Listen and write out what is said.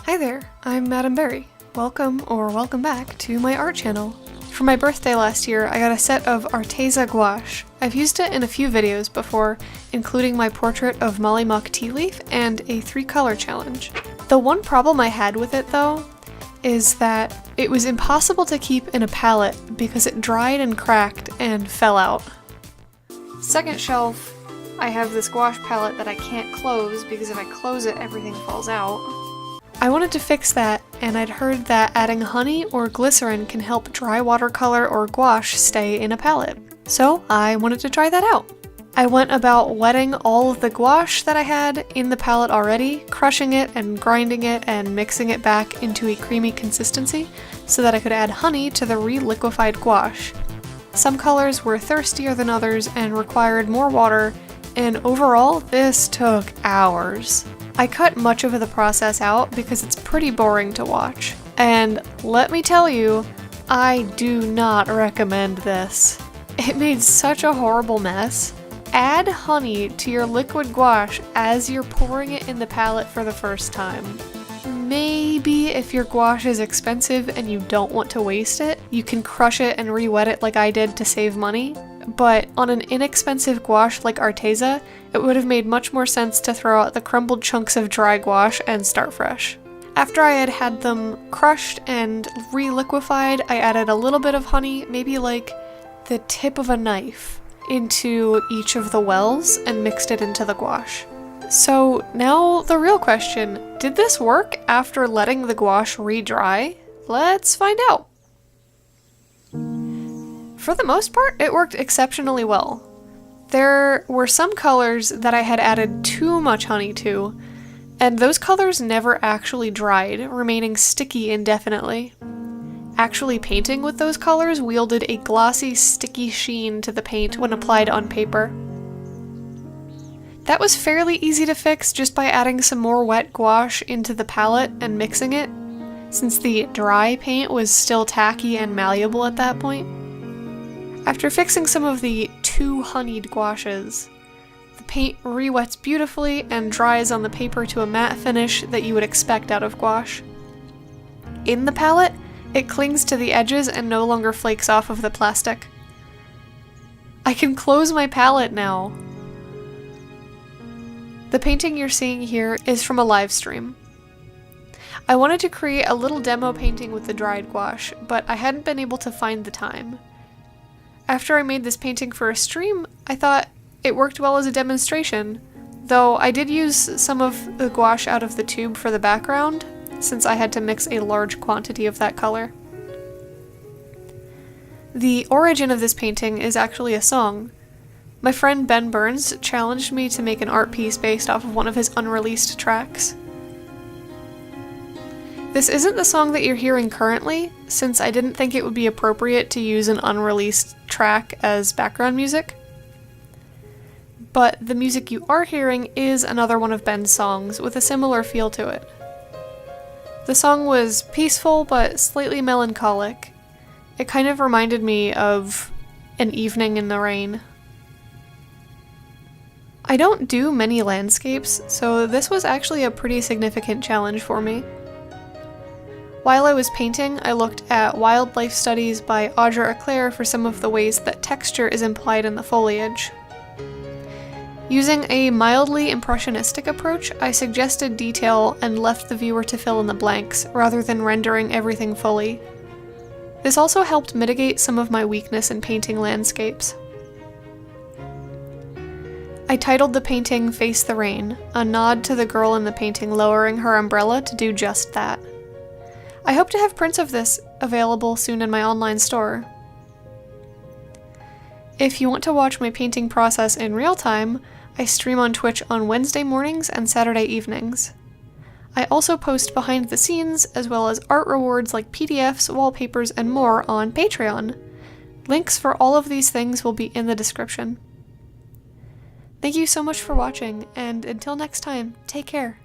Hi there, I'm Madam Berry. Welcome or welcome back to my art channel. For my birthday last year, I got a set of Arteza gouache. I've used it in a few videos before, including my portrait of Molly Mock Tea Leaf and a 3-color challenge. The one problem I had with it though, is that it was impossible to keep in a palette because it dried and cracked and fell out. Second shelf, I have this gouache palette that I can't close because if I close it, everything falls out. I wanted to fix that, and I'd heard that adding honey or glycerin can help dry watercolor or gouache stay in a palette. So I wanted to try that out. I went about wetting all of the gouache that I had in the palette already, crushing it and grinding it and mixing it back into a creamy consistency so that I could add honey to the re-liquefied gouache. Some colors were thirstier than others and required more water, and overall this took hours. I cut much of the process out because it's pretty boring to watch. And let me tell you, I do not recommend this. It made such a horrible mess. Add honey to your liquid gouache as you're pouring it in the palette for the first time. Maybe if your gouache is expensive and you don't want to waste it, you can crush it and re-wet it like I did to save money. But on an inexpensive gouache like Arteza, it would have made much more sense to throw out the crumbled chunks of dry gouache and start fresh. After I had had them crushed and re-liquefied, I added a little bit of honey, maybe like the tip of a knife, into each of the wells and mixed it into the gouache. So now the real question, did this work after letting the gouache re-dry? Let's find out. For the most part, it worked exceptionally well. There were some colors that I had added too much honey to, and those colors never actually dried, remaining sticky indefinitely. Actually painting with those colors wielded a glossy, sticky sheen to the paint when applied on paper. That was fairly easy to fix just by adding some more wet gouache into the palette and mixing it, since the dry paint was still tacky and malleable at that point. After fixing some of the too honeyed gouaches, the paint re-wets beautifully and dries on the paper to a matte finish that you would expect out of gouache. In the palette, it clings to the edges and no longer flakes off of the plastic. I can close my palette now! The painting you're seeing here is from a live stream. I wanted to create a little demo painting with the dried gouache, but I hadn't been able to find the time. After I made this painting for a stream, I thought it worked well as a demonstration, though I did use some of the gouache out of the tube for the background, since I had to mix a large quantity of that color. The origin of this painting is actually a song. My friend Ben Burns challenged me to make an art piece based off of one of his unreleased tracks. This isn't the song that you're hearing currently, since I didn't think it would be appropriate to use an unreleased track as background music. But the music you are hearing is another one of Ben's songs with a similar feel to it. The song was peaceful but slightly melancholic. It kind of reminded me of an evening in the rain. I don't do many landscapes, so this was actually a pretty significant challenge for me. While I was painting, I looked at wildlife studies by Audra Eclair for some of the ways that texture is implied in the foliage. Using a mildly impressionistic approach, I suggested detail and left the viewer to fill in the blanks, rather than rendering everything fully. This also helped mitigate some of my weakness in painting landscapes. I titled the painting Face the Rain, a nod to the girl in the painting lowering her umbrella to do just that. I hope to have prints of this available soon in my online store. If you want to watch my painting process in real time, I stream on Twitch on Wednesday mornings and Saturday evenings. I also post behind the scenes, as well as art rewards like PDFs, wallpapers, and more on Patreon. Links for all of these things will be in the description. Thank you so much for watching, and until next time, take care.